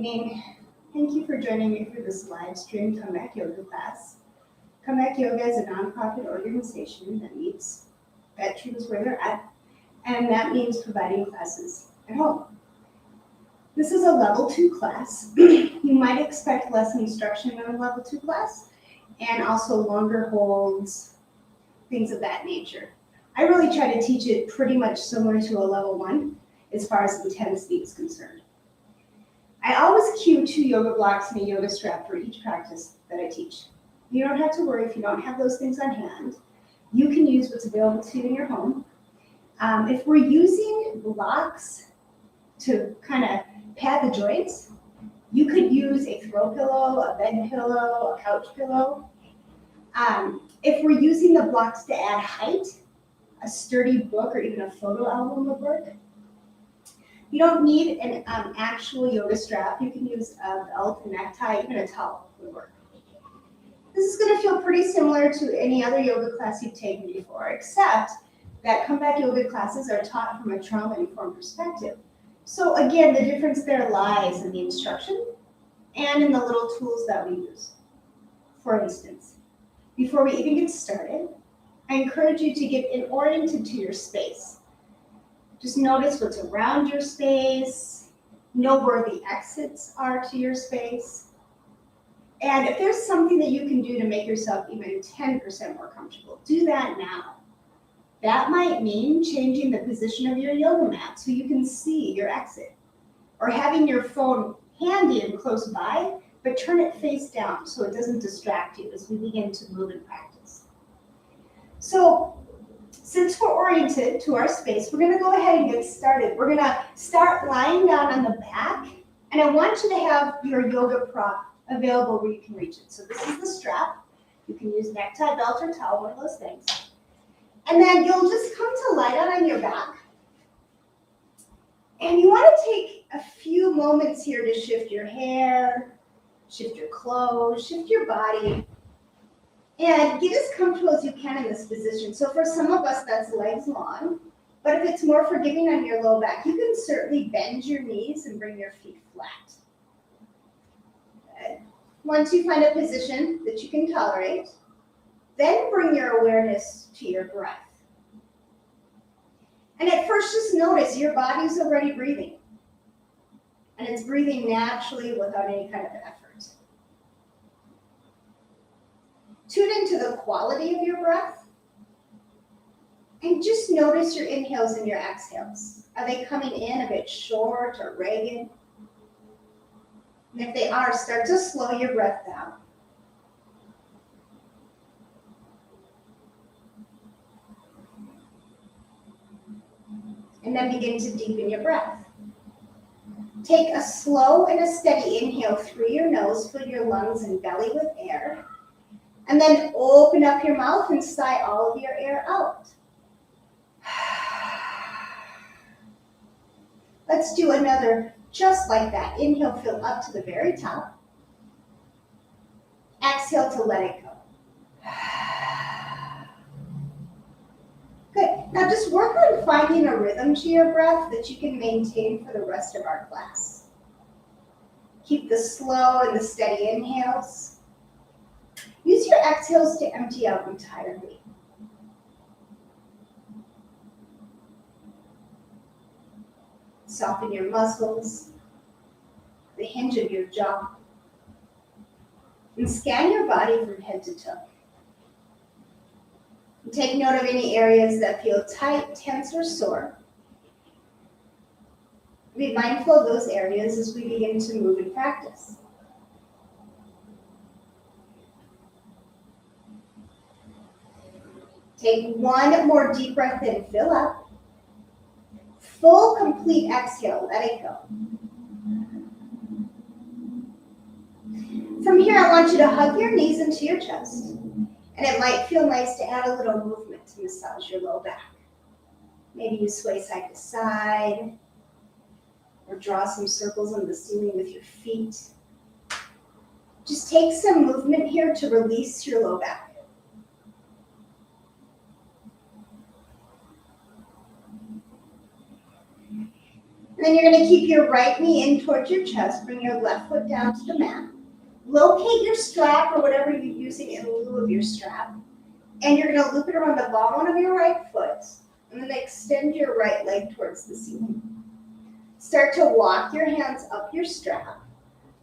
evening. Thank you for joining me for this live stream Comeback Yoga class. Comeback Yoga is a nonprofit organization that meets veterans where they're at, and that means providing classes at home. This is a level 2 class. You might expect less instruction in a level 2 class, and also longer holds, things of that nature. I really try to teach it pretty much similar to a level 1 as far as intensity is concerned. I always cue 2 yoga blocks and a yoga strap for each practice that I teach. You don't have to worry if you don't have those things on hand. You can use what's available to you in your home. If we're using blocks to kind of pad the joints, you could use a throw pillow, a bed pillow, a couch pillow. If we're using the blocks to add height, a sturdy book or even a photo album would work. You don't need an actual yoga strap. You can use a belt, a necktie, even a towel would work. This is going to feel pretty similar to any other yoga class you've taken before, except that comeback yoga classes are taught from a trauma-informed perspective. So again, the difference there lies in the instruction and in the little tools that we use. For instance, before we even get started, I encourage you to get oriented to your space. Just notice what's around your space, know where the exits are to your space. And if there's something that you can do to make yourself even 10% more comfortable, do that now. That might mean changing the position of your yoga mat so you can see your exit, or having your phone handy and close by, but turn it face down so it doesn't distract you as we begin to move and practice. So, since we're oriented to our space, we're going to go ahead and get started. We're going to start lying down on the back, and I want you to have your yoga prop available where you can reach it. So this is the strap. You can use necktie, belt, or towel, one of those things. And then you'll just come to lie down on your back. And you want to take a few moments here to shift your hair, shift your clothes, shift your body. And get as comfortable as you can in this position. So for some of us, that's legs long. But if it's more forgiving on your low back, you can certainly bend your knees and bring your feet flat. Good. Once you find a position that you can tolerate, then bring your awareness to your breath. And at first, just notice your body's already breathing. And it's breathing naturally without any kind of effort. Tune into the quality of your breath. And just notice your inhales and your exhales. Are they coming in a bit short or ragged? And if they are, start to slow your breath down. And then begin to deepen your breath. Take a slow and a steady inhale through your nose, fill your lungs and belly with air. And then open up your mouth and sigh all of your air out. Let's do another just like that. Inhale, fill up to the very top. Exhale to let it go. Good. Now just work on finding a rhythm to your breath that you can maintain for the rest of our class. Keep the slow and the steady inhales. Use your exhales to empty out entirely. Soften your muscles, the hinge of your jaw, and scan your body from head to toe. And take note of any areas that feel tight, tense, or sore. Be mindful of those areas as we begin to move and practice. Take one more deep breath in, fill up. Full, complete exhale, let it go. From here, I want you to hug your knees into your chest. And it might feel nice to add a little movement to massage your low back. Maybe you sway side to side, or draw some circles on the ceiling with your feet. Just take some movement here to release your low back. And then you're going to keep your right knee in towards your chest. Bring your left foot down to the mat. Locate your strap or whatever you're using in lieu of your strap. And you're going to loop it around the bottom of your right foot. And then extend your right leg towards the ceiling. Start to walk your hands up your strap.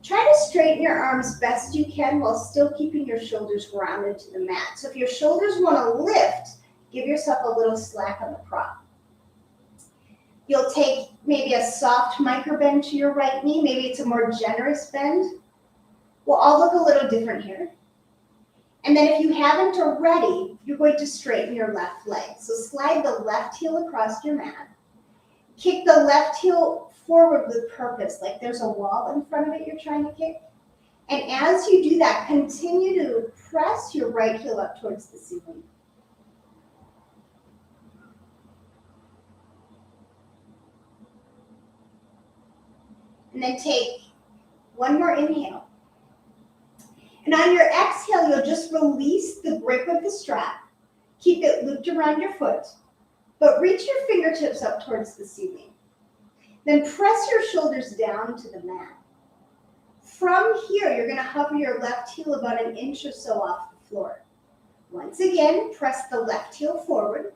Try to straighten your arms best you can while still keeping your shoulders grounded to the mat. So if your shoulders want to lift, give yourself a little slack on the prop. You'll take maybe a soft micro bend to your right knee. Maybe it's a more generous bend. We'll all look a little different here. And then if you haven't already, you're going to straighten your left leg. So slide the left heel across your mat. Kick the left heel forward with purpose, like there's a wall in front of it you're trying to kick. And as you do that, continue to press your right heel up towards the ceiling. And then take one more inhale. And on your exhale, you'll just release the grip of the strap. Keep it looped around your foot, but reach your fingertips up towards the ceiling. Then press your shoulders down to the mat. From here, you're going to hover your left heel about an inch or so off the floor. Once again, press the left heel forward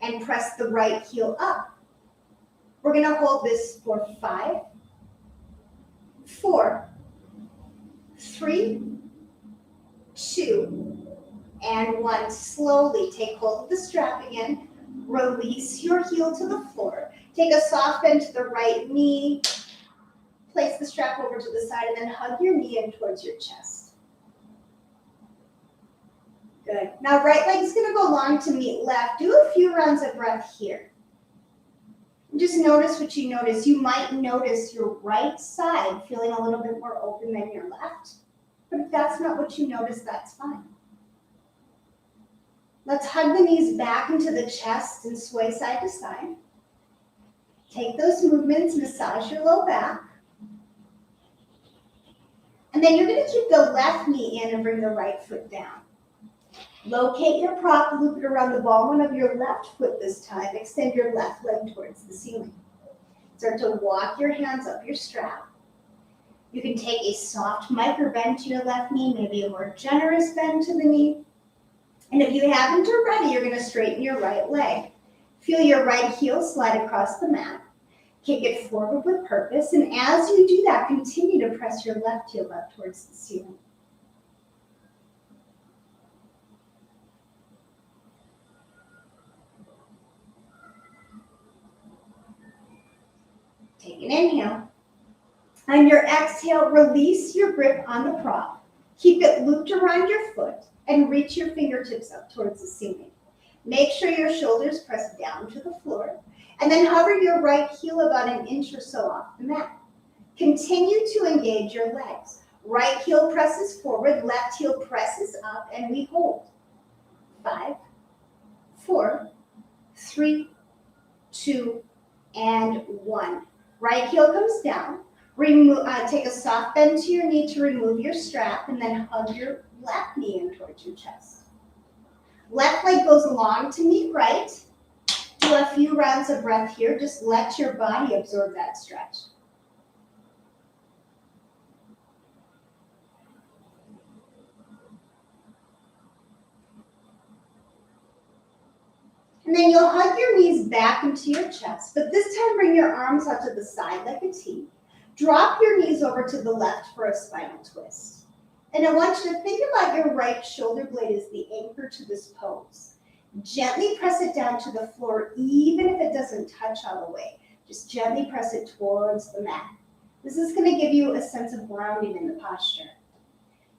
and press the right heel up. We're going to hold this for 5, 4, 3, 2, and 1. Slowly take hold of the strap again. Release your heel to the floor. Take a soft bend to the right knee. Place the strap over to the side and then hug your knee in towards your chest. Good. Now right leg's going to go long to meet left. Do a few rounds of breath here. Just notice what you notice. You might notice your right side feeling a little bit more open than your left. But if that's not what you notice, that's fine. Let's hug the knees back into the chest and sway side to side. Take those movements, massage your low back. And then you're going to keep the left knee in and bring the right foot down. Locate your prop, loop it around the ball of your left foot this time. Extend your left leg towards the ceiling. Start to walk your hands up your strap. You can take a soft micro bend to your left knee, maybe a more generous bend to the knee. And if you haven't already, you're going to straighten your right leg. Feel your right heel slide across the mat. Kick it forward with purpose. And as you do that, continue to press your left heel up towards the ceiling. Take an inhale. On your exhale, release your grip on the prop. Keep it looped around your foot and reach your fingertips up towards the ceiling. Make sure your shoulders press down to the floor and then hover your right heel about an inch or so off the mat. Continue to engage your legs. Right heel presses forward, left heel presses up, and we hold. 5, 4, 3, 2, and 1. Right heel comes down. Take a soft bend to your knee to remove your strap and then hug your left knee in towards your chest. Left leg goes long to meet right. Do a few rounds of breath here. Just let your body absorb that stretch. And then you'll hug your knees back into your chest, but this time bring your arms out to the side like a T. Drop your knees over to the left for a spinal twist. And I want you to think about your right shoulder blade as the anchor to this pose. Gently press it down to the floor, even if it doesn't touch all the way. Just gently press it towards the mat. This is going to give you a sense of grounding in the posture.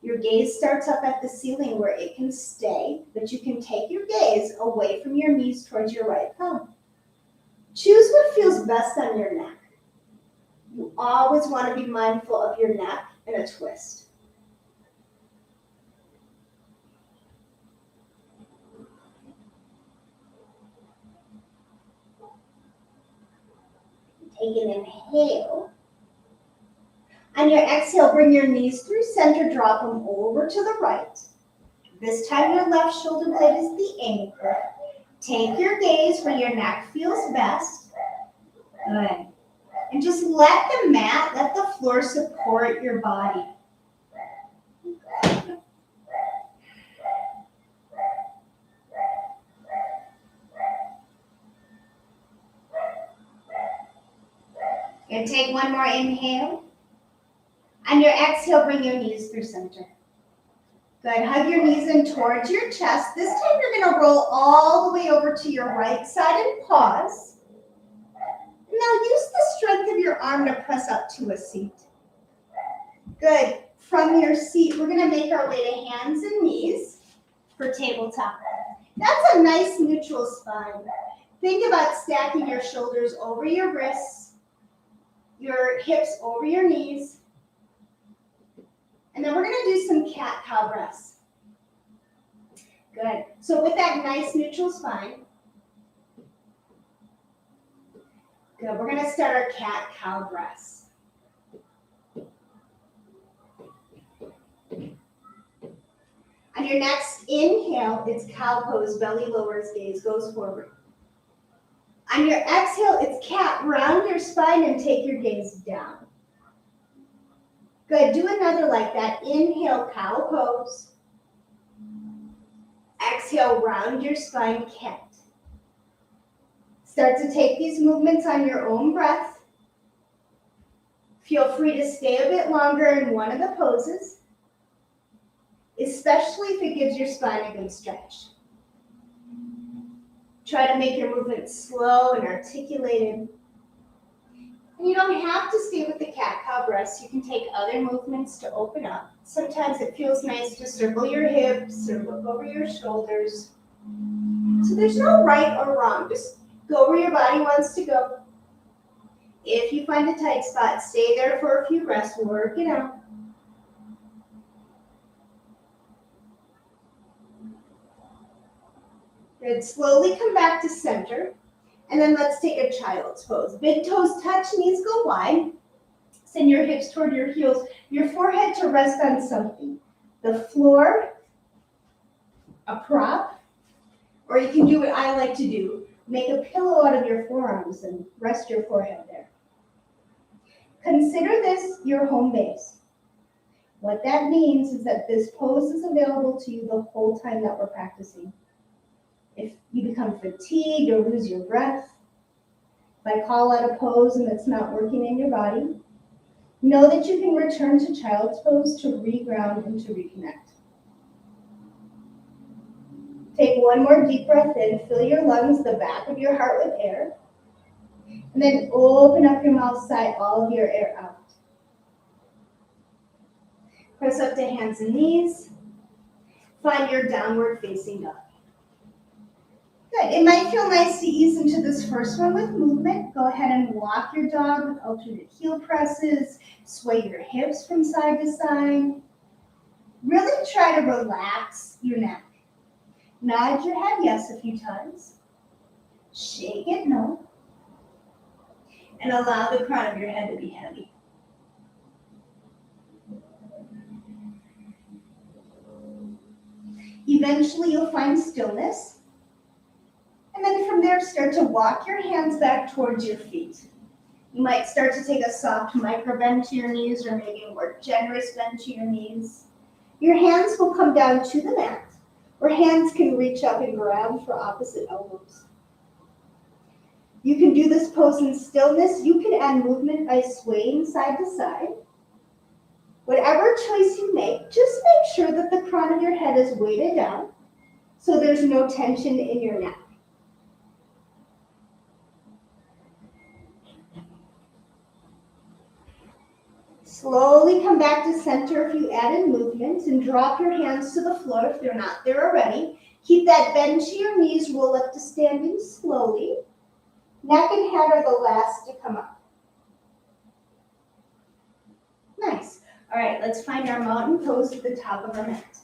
Your gaze starts up at the ceiling where it can stay, but you can take your gaze away from your knees towards your right thumb. Choose what feels best on your neck. You always want to be mindful of your neck in a twist. Take an inhale. On your exhale, bring your knees through center, drop them over to the right. This time your left shoulder blade is the anchor. Take your gaze where your neck feels best. Good. And just let the mat, let the floor support your body. You're gonna take one more inhale. On your exhale, bring your knees through center. Good, hug your knees in towards your chest. This time you're gonna roll all the way over to your right side and pause. Now use the strength of your arm to press up to a seat. Good, from your seat, we're gonna make our way to hands and knees for tabletop. That's a nice neutral spine. Think about stacking your shoulders over your wrists, your hips over your knees. And then we're gonna do some cat-cow breaths. Good. So with that nice neutral spine, good, we're gonna start our cat-cow breaths. On your next inhale, it's cow pose, belly lowers, gaze goes forward. On your exhale, it's cat, round your spine and take your gaze down. Good, do another like that. Inhale, cow pose. Exhale, round your spine, cat. Start to take these movements on your own breath. Feel free to stay a bit longer in one of the poses, especially if it gives your spine a good stretch. Try to make your movement slow and articulated. And you don't have to stay with the cat-cow breaths. You can take other movements to open up. Sometimes it feels nice to circle your hips or look over your shoulders. So there's no right or wrong. Just go where your body wants to go. If you find a tight spot, stay there for a few breaths. Work it out. Good. Slowly come back to center. And then let's take a child's pose. Big toes touch, knees go wide. Send your hips toward your heels. Your forehead to rest on something. The floor, a prop, or you can do what I like to do. Make a pillow out of your forearms and rest your forehead there. Consider this your home base. What that means is that this pose is available to you the whole time that we're practicing. If you become fatigued or lose your breath, if I call out a pose and it's not working in your body, know that you can return to child's pose to reground and to reconnect. Take one more deep breath in, fill your lungs, the back of your heart with air, and then open up your mouth, sigh all of your air out. Press up to hands and knees. Find your downward facing dog. Good. It might feel nice to ease into this first one with movement. Go ahead and walk your dog with alternate heel presses. Sway your hips from side to side. Really try to relax your neck. Nod your head yes a few times. Shake it no. And allow the crown of your head to be heavy. Eventually you'll find stillness. And then from there, start to walk your hands back towards your feet. You might start to take a soft micro bend to your knees or maybe a more generous bend to your knees. Your hands will come down to the mat, or hands can reach up and grab for opposite elbows. You can do this pose in stillness. You can add movement by swaying side to side. Whatever choice you make, just make sure that the crown of your head is weighted down so there's no tension in your neck. Slowly come back to center if you added movement and drop your hands to the floor if they're not there already. Keep that bend to your knees, roll up to standing slowly. Neck and head are the last to come up. Nice. All right, let's find our mountain pose at the top of our mat.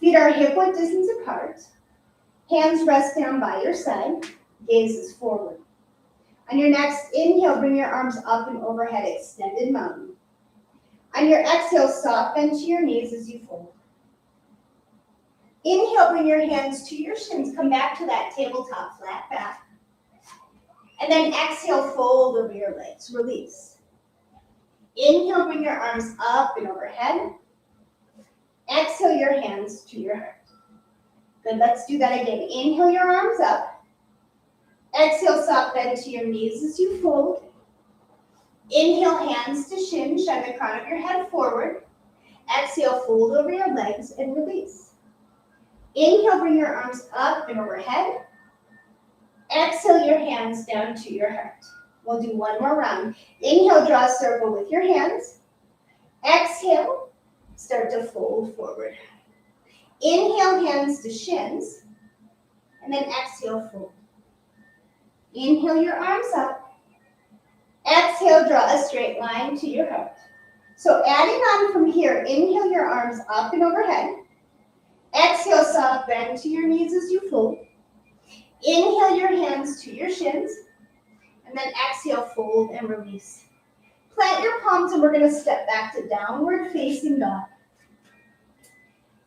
Feet are hip-width distance apart. Hands rest down by your side. Gaze is forward. On your next inhale, bring your arms up and overhead, extended mountain. On your exhale, soft bend to your knees as you fold. Inhale, bring your hands to your shins. Come back to that tabletop flat back. And then exhale, fold over your legs, release. Inhale, bring your arms up and overhead. Exhale your hands to your heart. Good, let's do that again. Inhale your arms up. Exhale, soft bend to your knees as you fold. Inhale, hands to shin, shine the crown of your head forward. Exhale, fold over your legs and release. Inhale, bring your arms up and overhead. Exhale your hands down to your heart. We'll do one more round. Inhale, draw a circle with your hands. Exhale, start to fold forward. Inhale, hands to shins. And then exhale, fold. Inhale your arms up. Exhale, draw a straight line to your heart. So adding on from here, inhale your arms up and overhead. Exhale, soft bend to your knees as you fold. Inhale your hands to your shins. And then exhale, fold and release. Plant your palms and we're going to step back to downward facing dog.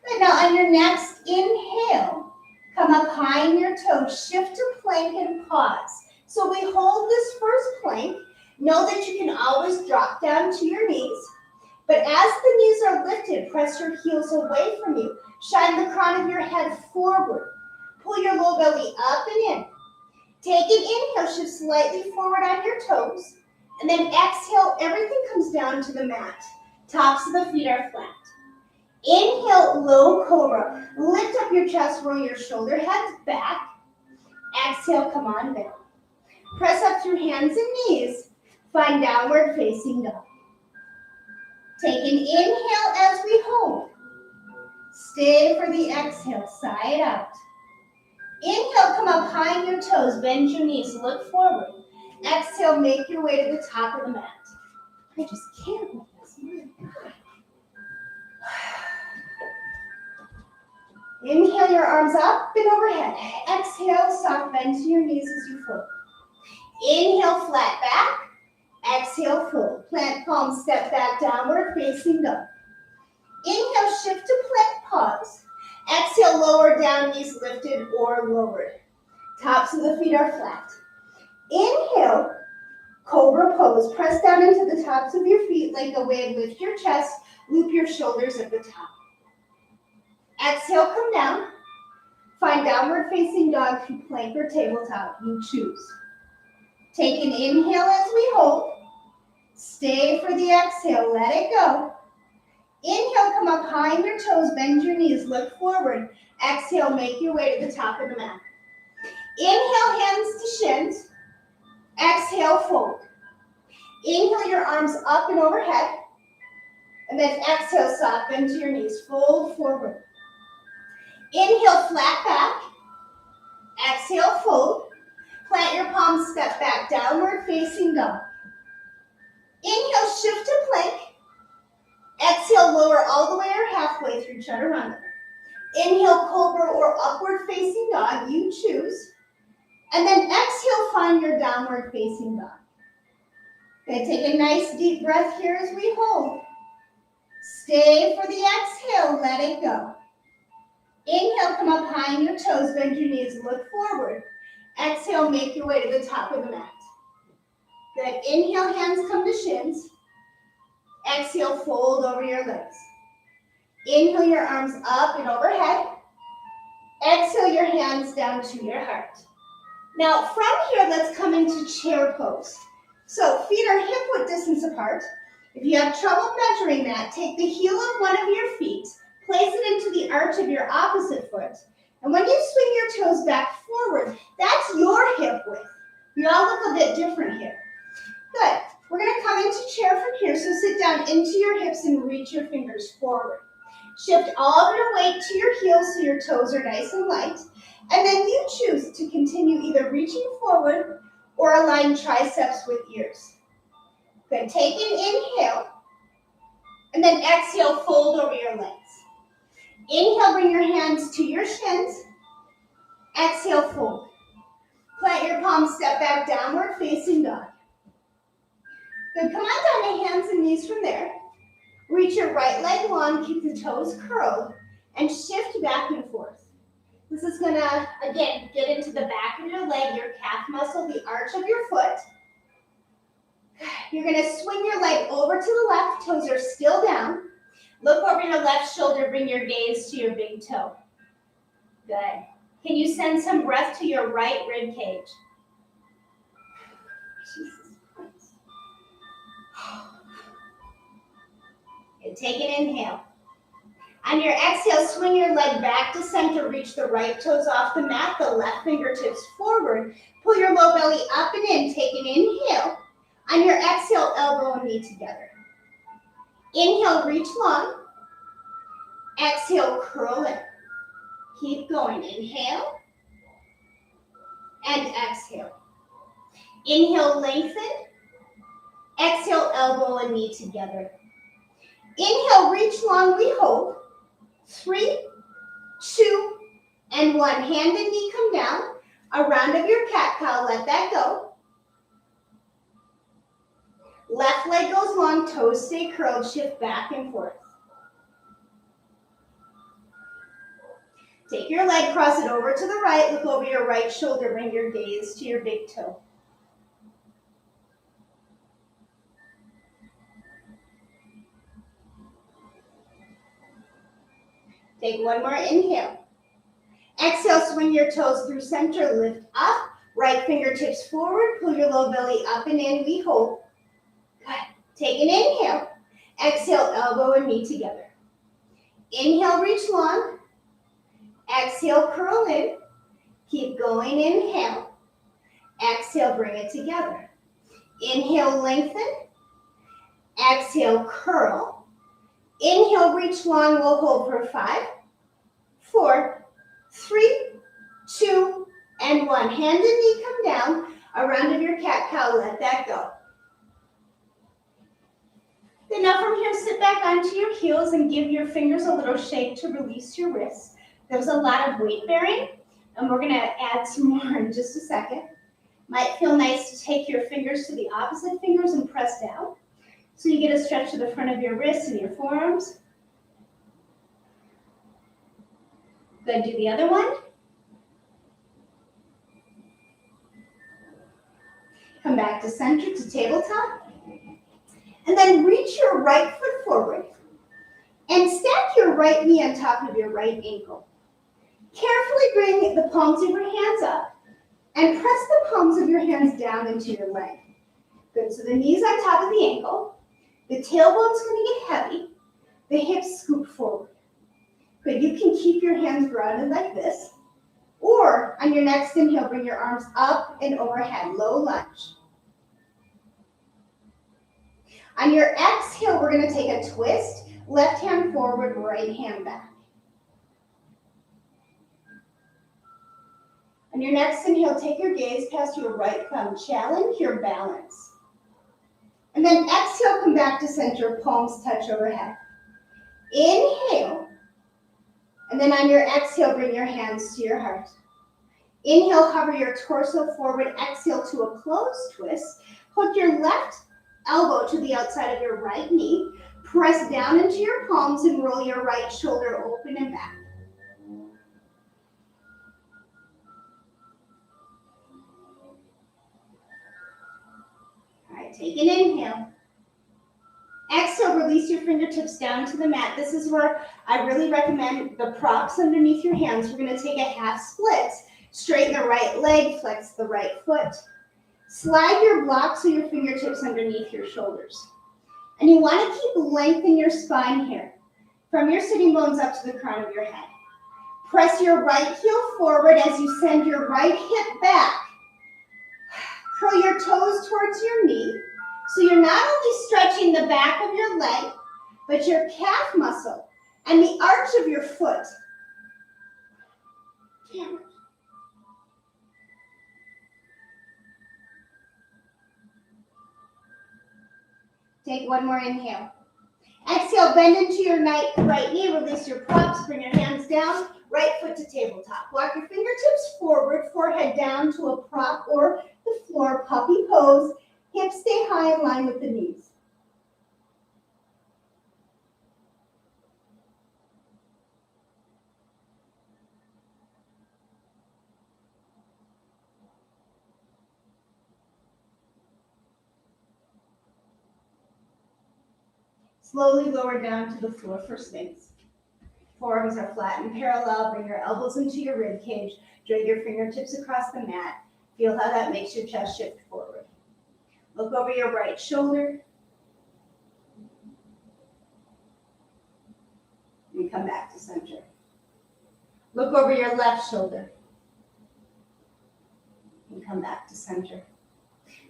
Good, now on your next inhale, come up high in your toes, shift to plank and pause. So we hold this first plank. Know that you can always drop down to your knees. But as the knees are lifted, press your heels away from you. Shine the crown of your head forward. Pull your low belly up and in. Take an inhale, shift slightly forward on your toes. And then exhale, everything comes down to the mat. Tops of the feet are flat. Inhale, low cobra. Lift up your chest, roll your shoulder heads back. Exhale, come on down. Press up through hands and knees. Find downward facing dog. Take an inhale as we hold. Stay for the exhale, side out. Inhale, come up high on your toes, bend your knees, look forward. Exhale, make your way to the top of the mat. I just can't with this. Inhale your arms up and overhead. Exhale, soft bend to your knees as you fold. Inhale, flat back. Exhale, fold. Plant palms, step back, downward facing dog. Inhale, shift to plank, pause. Exhale, lower down, knees lifted or lowered. Tops of the feet are flat. Inhale, cobra pose. Press down into the tops of your feet like a wave. Lift your chest, loop your shoulders at the top. Exhale, come down. Find downward facing dog through plank or tabletop. You choose. Take an inhale as we hold. Stay for the exhale. Let it go. Inhale, come up high on your toes. Bend your knees. Look forward. Exhale, make your way to the top of the mat. Inhale, hands to shins. Exhale, fold. Inhale your arms up and overhead. And then exhale, soft bend to your knees. Fold forward. Inhale, flat back. Exhale, fold. Plant your palms, step back, downward facing dog. Inhale, shift to plank. Exhale, lower all the way or halfway through chaturanga. Inhale, cobra or upward facing dog, you choose. And then exhale, find your downward facing dog. Okay, take a nice deep breath here as we hold. Stay for the exhale, let it go. Inhale, come up high on your toes, bend your knees, look forward. Exhale, make your way to the top of the mat. Good, inhale, hands come to shins. Exhale, fold over your legs. Inhale your arms up and overhead. Exhale your hands down to your heart. Now from here, let's come into chair pose. So feet are hip width distance apart. If you have trouble measuring that, take the heel of one of your feet, place it into the arch of your opposite foot, and when you swing your toes back forward, that's your hip width. We all look a bit different here. Good. We're going to come into chair from here, so sit down into your hips and reach your fingers forward. Shift all of your weight to your heels so your toes are nice and light, and then you choose to continue either reaching forward or align triceps with ears. Good. Take an inhale, and then exhale, fold over your legs. Inhale, bring your hands to your shins. Exhale, fold. Plant your palms, step back, downward facing dog. Good, come on down to hands and knees from there. Reach your right leg long, keep the toes curled, and shift back and forth. This is gonna, again, get into the back of your leg, your calf muscle, the arch of your foot. You're gonna swing your leg over to the left, toes are still down. Look over your left shoulder, bring your gaze to your big toe. Good. Can you send some breath to your right rib cage? Jesus Christ. Good. Take an inhale. On your exhale, swing your leg back to center, reach the right toes off the mat, the left fingertips forward. Pull your low belly up and in, take an inhale. On your exhale, elbow and knee together. Inhale, reach long. Exhale, curl in. Keep going. Inhale and exhale. Inhale, lengthen. Exhale, elbow and knee together. Inhale, reach long, we hold. 3, 2, and 1. Hand and knee come down. A round of your cat-cow, let that go. Left leg goes long, toes stay curled, shift back and forth. Take your leg, cross it over to the right, look over your right shoulder, bring your gaze to your big toe. Take one more inhale. Exhale, swing your toes through center, lift up, right fingertips forward, pull your low belly up and in, we hold. Good. Take an inhale. Exhale, elbow and knee together. Inhale, reach long. Exhale, curl in. Keep going, inhale. Exhale, bring it together. Inhale, lengthen. Exhale, curl. Inhale, reach long, we'll hold for 5, 4, 3, 2, and 1. Hand and knee come down. A round of your cat-cow, let that go. Then now from here, sit back onto your heels and give your fingers a little shake to release your wrists. There was a lot of weight bearing, and we're gonna add some more in just a second. Might feel nice to take your fingers to the opposite fingers and press down. So you get a stretch to the front of your wrists and your forearms. Good, do the other one. Come back to center, to tabletop. And then reach your right foot forward and stack your right knee on top of your right ankle. Carefully bring the palms of your hands up and press the palms of your hands down into your leg. Good, so the knee's on top of the ankle. The tailbone's going to get heavy. The hips scoop forward. Good, you can keep your hands grounded like this. Or on your next inhale, bring your arms up and overhead, low lunge. On your exhale, we're going to take a twist. Left hand forward, right hand back. On your next inhale, take your gaze past your right thumb. Challenge your balance. And then exhale, come back to center, palms touch overhead. Inhale. And then on your exhale, bring your hands to your heart. Inhale, hover your torso forward. Exhale to a closed twist. Hook your left elbow to the outside of your right knee. Press down into your palms and roll your right shoulder open and back. All right, take an inhale. Exhale, release your fingertips down to the mat. This is where I really recommend the props underneath your hands. We're going to take a half split. Straighten the right leg, flex the right foot. Slide your blocks so your fingertips underneath your shoulders. And you want to keep length in your spine here, from your sitting bones up to the crown of your head. Press your right heel forward as you send your right hip back. Curl your toes towards your knee. So you're not only stretching the back of your leg, but your calf muscle and the arch of your foot. Take one more inhale. Exhale, bend into your right knee, release your props, bring your hands down, right foot to tabletop. Walk your fingertips forward, forehead down to a prop or the floor, puppy pose. Hips stay high in line with the knees. Slowly lower down to the floor for swings. Forearms are flat and parallel. Bring your elbows into your rib cage. Drag your fingertips across the mat. Feel how that makes your chest shift forward. Look over your right shoulder and come back to center. Look over your left shoulder and come back to center.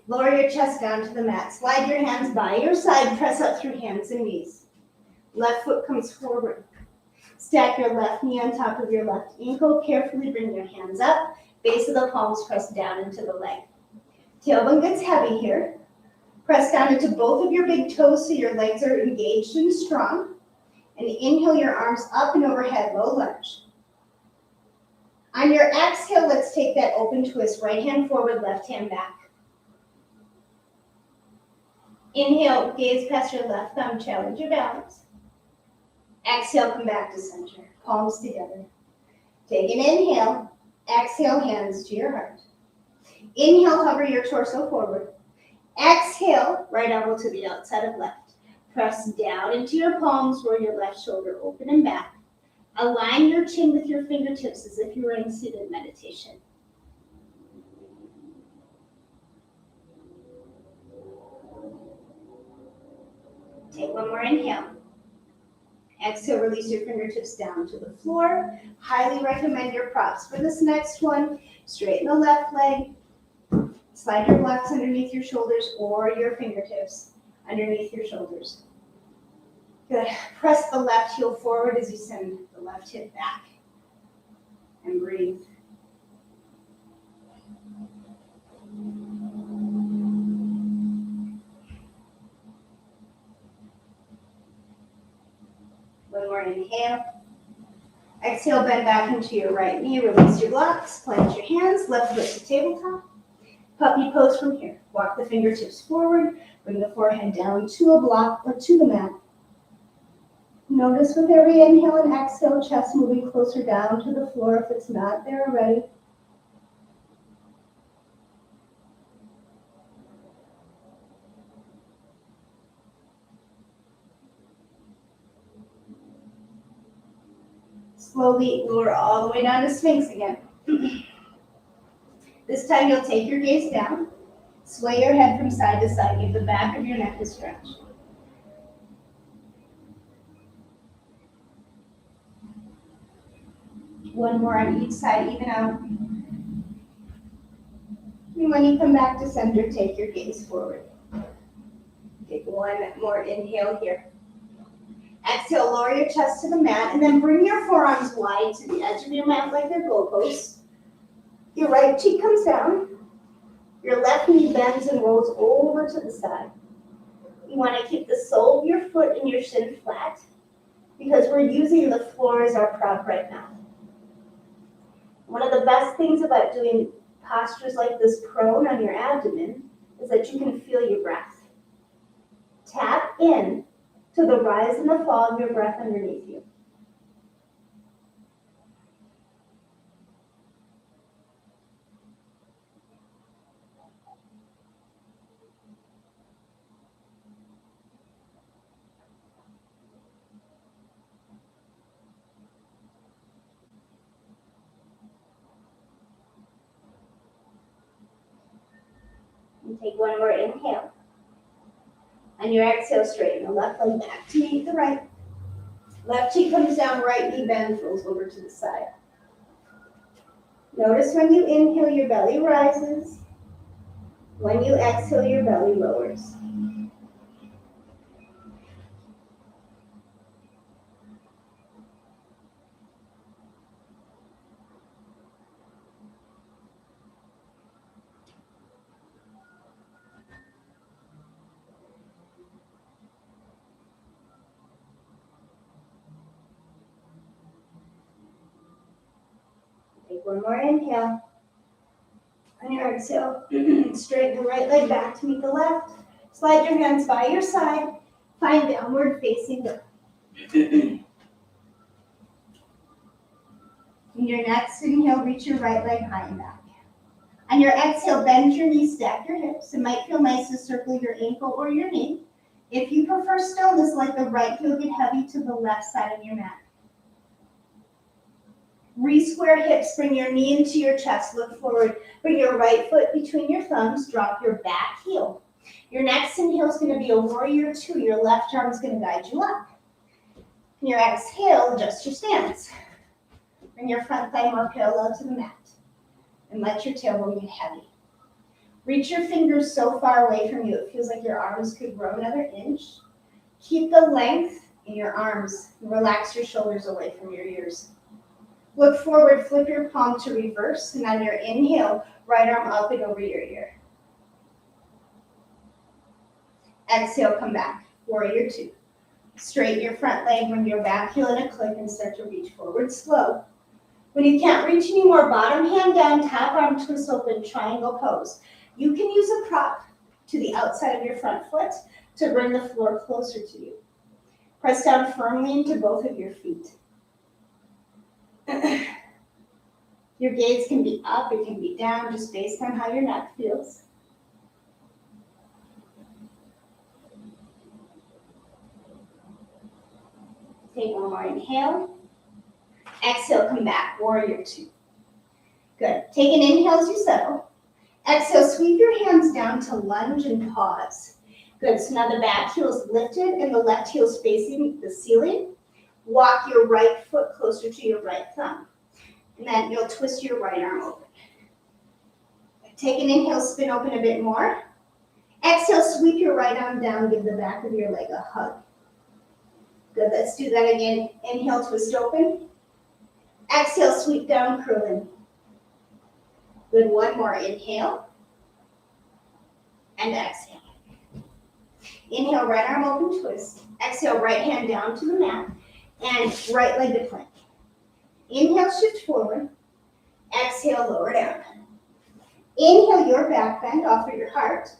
Lower your chest down to the mat. Slide your hands by your side. Press up through hands and knees. Left foot comes forward. Stack your left knee on top of your left ankle. Carefully bring your hands up. Base of the palms press down into the leg. Tailbone gets heavy here. Press down into both of your big toes so your legs are engaged and strong. And inhale your arms up and overhead, low lunge. On your exhale, let's take that open twist. Right hand forward, left hand back. Inhale, gaze past your left thumb, challenge your balance. Exhale, come back to center, palms together. Take an inhale, exhale, hands to your heart. Inhale, hover your torso forward. Exhale, right elbow to the outside of left. Press down into your palms, roll your left shoulder open and back. Align your chin with your fingertips as if you were in seated meditation. Take one more inhale. Exhale, release your fingertips down to the floor. Highly recommend your props for this next one. Straighten the left leg. Slide your blocks underneath your shoulders or your fingertips underneath your shoulders. Good. Press the left heel forward as you send the left hip back. And breathe. One more inhale. Exhale, bend back into your right knee. Release your blocks. Plant your hands. Left foot to tabletop. Puppy pose from here. Walk the fingertips forward. Bring the forehead down to a block or to the mat. Notice with every inhale and exhale, chest moving closer down to the floor if it's not there already. Slowly lower all the way down to Sphinx again. This time you'll take your gaze down, sway your head from side to side, give the back of your neck a stretch. One more on each side, even out. And when you come back to center, take your gaze forward. Take one more inhale here. Exhale, lower your chest to the mat, and then bring your forearms wide to the edge of your mat like they're goalposts. Your right cheek comes down. Your left knee bends and rolls over to the side. You want to keep the sole of your foot and your shin flat because we're using the floor as our prop right now. One of the best things about doing postures like this prone on your abdomen is that you can feel your breath. Tap in to the rise and the fall of your breath underneath you. And take one more inhale. On your exhale, straighten the left leg back to meet the right. Left cheek comes down, right knee bends, rolls over to the side. Notice when you inhale, your belly rises. When you exhale, your belly lowers. Take one more inhale. On your exhale, straighten the right leg back to meet the left. Slide your hands by your side. Find downward facing dog. In your next inhale, reach your right leg high and back. On your exhale, bend your knees, stack your hips. It might feel nice to circle your ankle or your knee. If you prefer stillness, let the right heel get heavy to the left side of your mat. Re-square hips, bring your knee into your chest, look forward. Bring your right foot between your thumbs, drop your back heel. Your next inhale is going to be a warrior two. Your left arm is going to guide you up. And your exhale, adjust your stance. Bring your front thigh more parallel to the mat. And let your tailbone get heavy. Reach your fingers so far away from you, it feels like your arms could grow another inch. Keep the length in your arms. And relax your shoulders away from your ears. Look forward, flip your palm to reverse, and on your inhale, right arm up and over your ear. Exhale, come back, warrior two. Straighten your front leg, bring your back heel in a click and start to reach forward slow. When you can't reach anymore, bottom hand down, top arm twist open, triangle pose. You can use a prop to the outside of your front foot to bring the floor closer to you. Press down firmly into both of your feet. Your gaze can be up, it can be down, just based on how your neck feels. Take one more inhale. Exhale, come back, warrior two. Good. Take an inhale as you settle. Exhale, sweep your hands down to lunge and pause. Good. So now the back heel is lifted and the left heel is facing the ceiling. Walk your right foot closer to your right thumb. And then you'll twist your right arm open. Take an inhale, spin open a bit more. Exhale, sweep your right arm down, give the back of your leg a hug. Good, let's do that again. Inhale, twist open. Exhale, sweep down, curl in. Good, one more. Inhale. And exhale. Inhale, right arm open, twist. Exhale, right hand down to the mat. And right leg to plank. Inhale, shift forward. Exhale, lower down. Inhale, your back bend, offer your heart.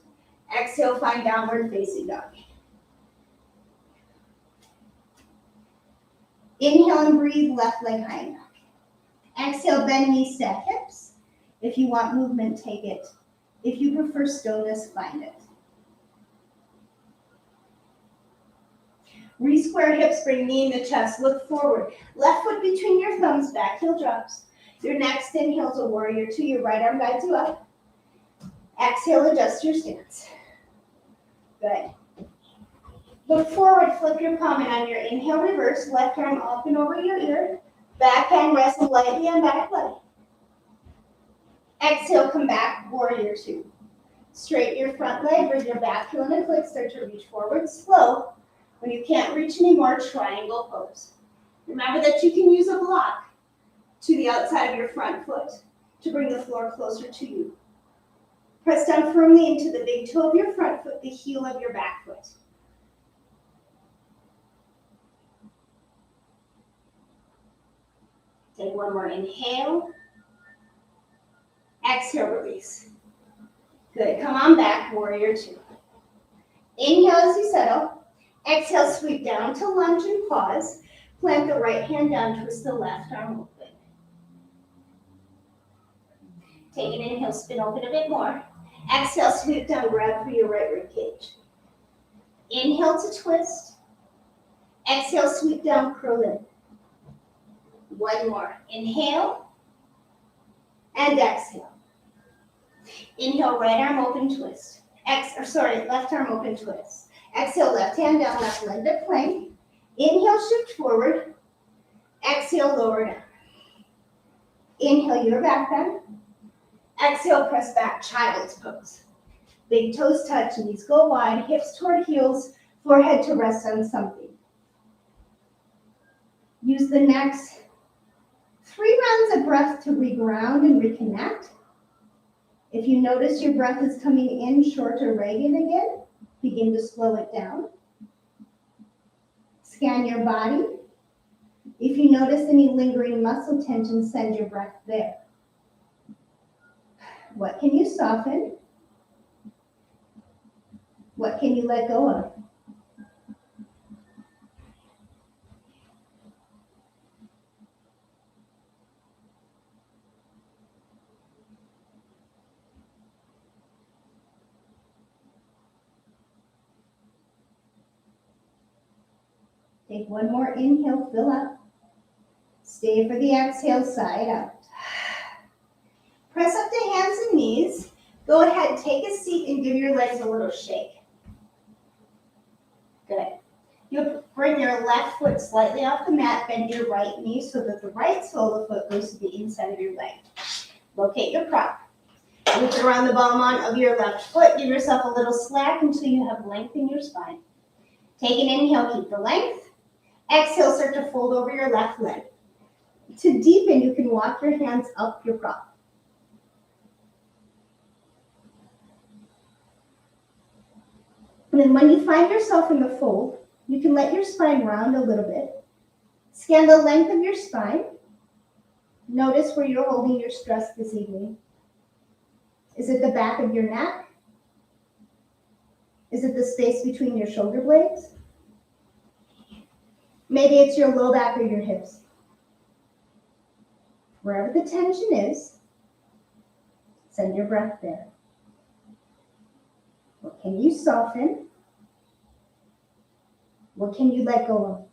Exhale, find downward facing dog. Inhale and breathe, left leg high enough. Exhale, bend knees, stack hips. If you want movement, take it. If you prefer stillness, find it. Re-square hips, bring knee in the chest, look forward. Left foot between your thumbs, back heel drops. Your next inhale is a warrior two, your right arm guides you up. Exhale, adjust your stance. Good. Look forward, flip your palm, and on your inhale, reverse, left arm up and over your ear. Back hand resting lightly on back leg. Exhale, come back, warrior two. Straighten your front leg, bring your back heel in a click, start to reach forward slow. When you can't reach anymore, triangle pose. Remember that you can use a block to the outside of your front foot to bring the floor closer to you. Press down firmly into the big toe of your front foot, the heel of your back foot. Take one more inhale. Exhale, release. Good, come on back, warrior two. Inhale as you settle. Exhale, sweep down to lunge and pause. Plant the right hand down, twist the left arm open. Take an inhale, spin open a bit more. Exhale, sweep down, grab for your right rib cage. Inhale to twist. Exhale, sweep down, curl in. One more. Inhale and exhale. Inhale, right arm open, twist. Left arm open, twist. Exhale, left hand down, left leg to plank. Inhale, shift forward. Exhale, lower down. Inhale, your back bend. Exhale, press back, child's pose. Big toes touch, knees go wide, hips toward heels, forehead to rest on something. Use the next 3 rounds of breath to reground and reconnect. If you notice your breath is coming in short or ragged again, begin to slow it down. Scan your body. If you notice any lingering muscle tension, send your breath there. What can you soften? What can you let go of? Take one more inhale, fill up. Stay for the exhale, side out. Press up to hands and knees. Go ahead, take a seat and give your legs a little shake. Good. You'll bring your left foot slightly off the mat, bend your right knee so that the right sole of the foot goes to the inside of your leg. Locate your prop. Loop around the ball on of your left foot. Give yourself a little slack until you have length in your spine. Take an inhale, keep the length. Exhale, start to fold over your left leg. To deepen, you can walk your hands up your prop. And then when you find yourself in the fold, you can let your spine round a little bit. Scan the length of your spine. Notice where you're holding your stress this evening. Is it the back of your neck? Is it the space between your shoulder blades? Maybe it's your low back or your hips. Wherever the tension is, send your breath there. What can you soften? What can you let go of?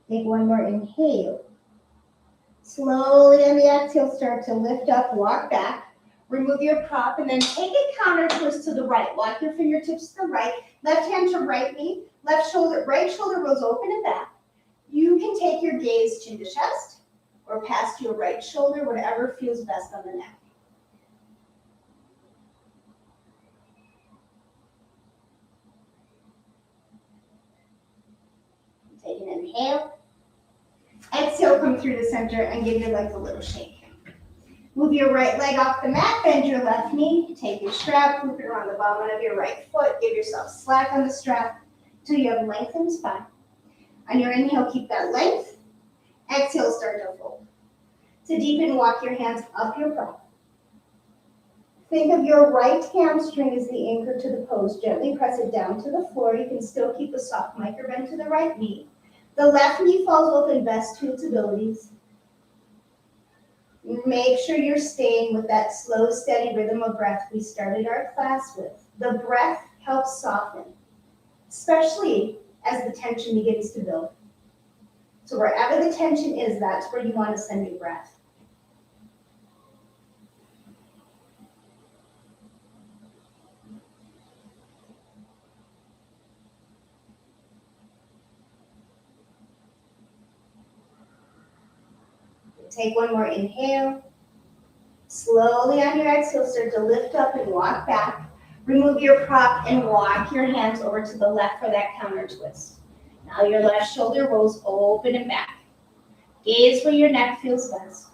Take one more inhale. Slowly on the exhale, start to lift up, walk back. Remove your prop and then take a counter twist to the right. Walk your fingertips to the right. Left hand to right knee. Right shoulder goes open and back. You can take your gaze chin to chest or past your right shoulder, whatever feels best on the neck. Take an inhale. Exhale, come through the center and give your legs a little shake. Move your right leg off the mat, bend your left knee, take your strap, loop it around the bottom of your right foot, give yourself slack on the strap until you have length in the spine. On your inhale, keep that length. Exhale, start to fold. To deepen, walk your hands up your prop. Think of your right hamstring as the anchor to the pose. Gently press it down to the floor. You can still keep a soft micro bend to the right knee. The left knee falls open, best to its abilities. Make sure you're staying with that slow, steady rhythm of breath we started our class with. The breath helps soften, especially as the tension begins to build. So wherever the tension is, that's where you want to send your breath. Take one more inhale. Slowly on your exhale, start to lift up and walk back. Remove your prop and walk your hands over to the left for that counter twist. Now your left shoulder rolls open and back. Gaze where your neck feels best.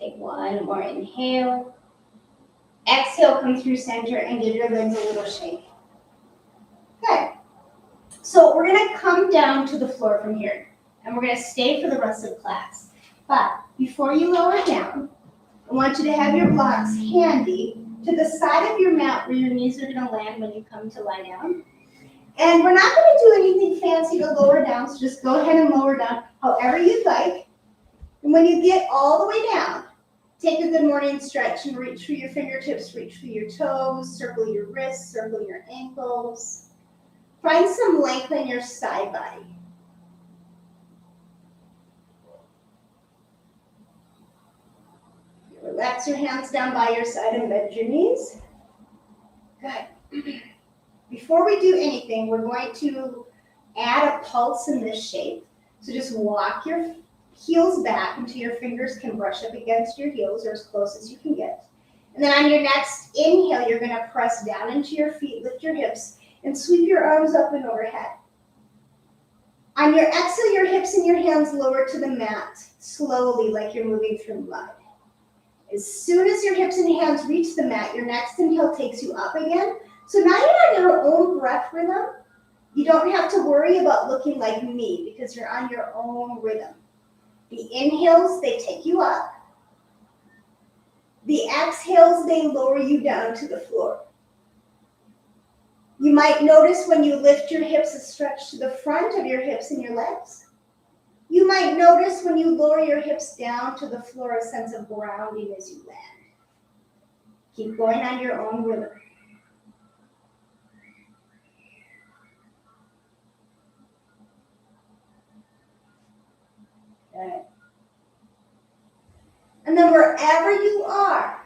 Take one more inhale. Exhale, come through center and give your legs a little shake. Good. So we're going to come down to the floor from here, and we're going to stay for the rest of the class. But before you lower down, I want you to have your blocks handy to the side of your mat where your knees are going to land when you come to lie down. And we're not going to do anything fancy to lower down, so just go ahead and lower down however you'd like. And when you get all the way down, take a good morning stretch and reach for your fingertips, reach for your toes, circle your wrists, circle your ankles. Find some length in your side body. Relax your hands down by your side and bend your knees. Good. Before we do anything, we're going to add a pulse in this shape. So just walk your heels back until your fingers can brush up against your heels or as close as you can get. And then on your next inhale, you're going to press down into your feet, lift your hips, and sweep your arms up and overhead. On your exhale, your hips and your hands lower to the mat, slowly like you're moving through mud. As soon as your hips and hands reach the mat, your next inhale takes you up again. So now you're on your own breath rhythm. You don't have to worry about looking like me because you're on your own rhythm. The inhales, they take you up. The exhales, they lower you down to the floor. You might notice when you lift your hips, a stretch to the front of your hips and your legs. You might notice when you lower your hips down to the floor a sense of grounding as you land. Keep going on your own rhythm. Okay. And then wherever you are,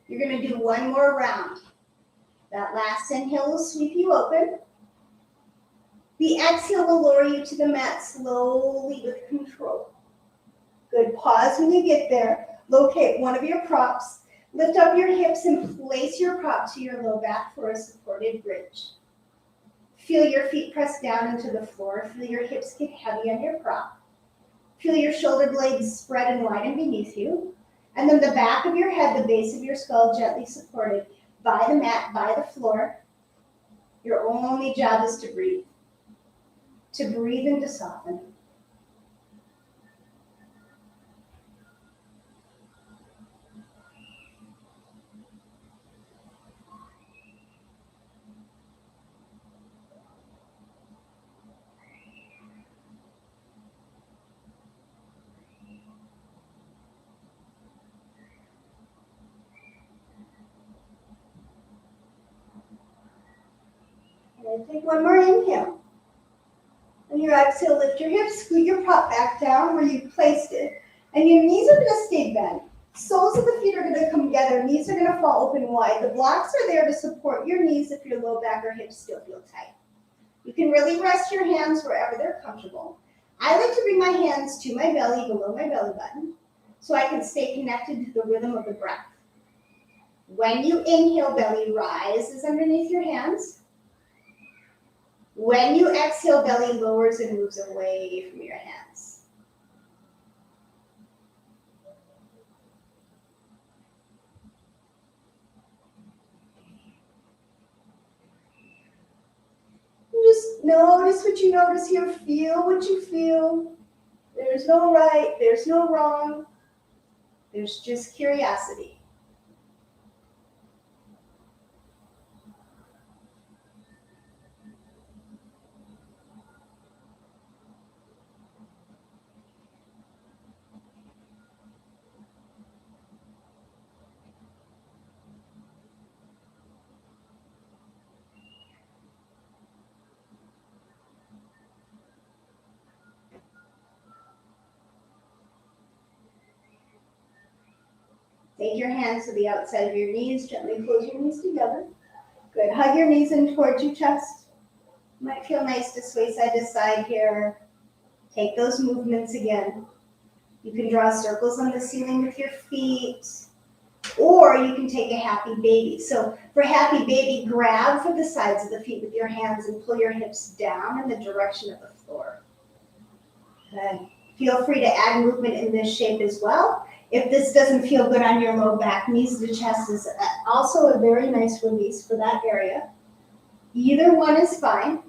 you're going to do one more round. That last inhale will sweep you open. The exhale will lower you to the mat slowly with control. Good. Pause when you get there. Locate one of your props. Lift up your hips and place your prop to your low back for a supported bridge. Feel your feet press down into the floor. Feel your hips get heavy on your prop. Feel your shoulder blades spread and widen beneath you. And then the back of your head, the base of your skull, gently supported by the mat, by the floor. Your only job is to breathe. To breathe and to soften. And take one more inhale. On your exhale, lift your hips, scoot your prop back down where you placed it. And your knees are going to stay bent. Soles of the feet are going to come together. Knees are going to fall open wide. The blocks are there to support your knees if your low back or hips still feel tight. You can really rest your hands wherever they're comfortable. I like to bring my hands to my belly, below my belly button, so I can stay connected to the rhythm of the breath. When you inhale, belly rises underneath your hands. When you exhale, belly lowers and moves away from your hands. Just notice what you notice here. Feel what you feel. There's no right, there's no wrong. There's just curiosity. Take your hands to the outside of your knees. Gently close your knees together. Good. Hug your knees in towards your chest. Might feel nice to sway side to side here. Take those movements again. You can draw circles on the ceiling with your feet, or you can take a happy baby. So for happy baby, grab for the sides of the feet with your hands and pull your hips down in the direction of the floor. Good. Feel free to add movement in this shape as well. If this doesn't feel good on your low back, knees to chest is also a very nice release for that area. Either one is fine.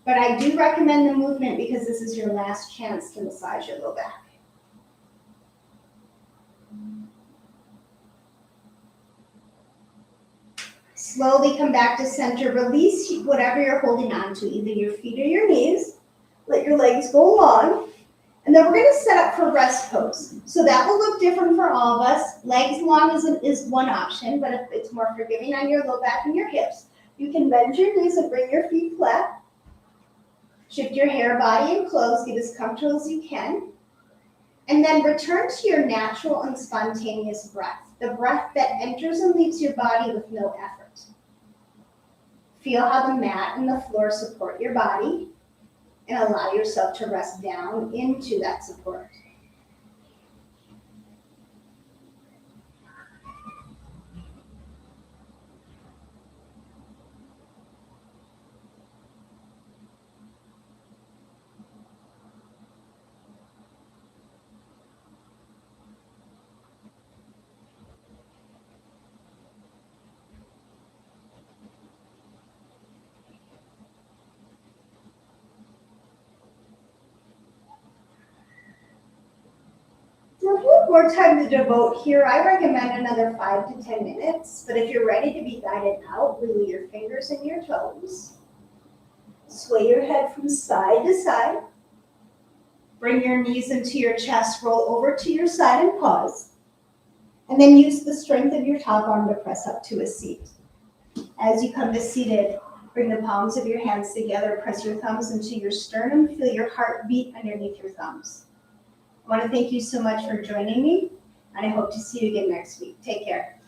But I do recommend the movement because this is your last chance to massage your low back. Slowly come back to center. Release whatever you're holding on to, either your feet or your knees. Let your legs go long. And then we're going to set up for rest pose. So that will look different for all of us. Legs long is one option, but if it's more forgiving on your low back and your hips, you can bend your knees and bring your feet flat. Shift your hair, body, and clothes. Get as comfortable as you can. And then return to your natural and spontaneous breath. The breath that enters and leaves your body with no effort. Feel how the mat and the floor support your body. And allow yourself to rest down into that support. So if you have more time to devote here, I recommend another 5 to 10 minutes. But if you're ready to be guided out, wiggle your fingers and your toes. Sway your head from side to side. Bring your knees into your chest, roll over to your side and pause. And then use the strength of your top arm to press up to a seat. As you come to seated, bring the palms of your hands together, press your thumbs into your sternum, feel your heart beat underneath your thumbs. I want to thank you so much for joining me, and I hope to see you again next week. Take care.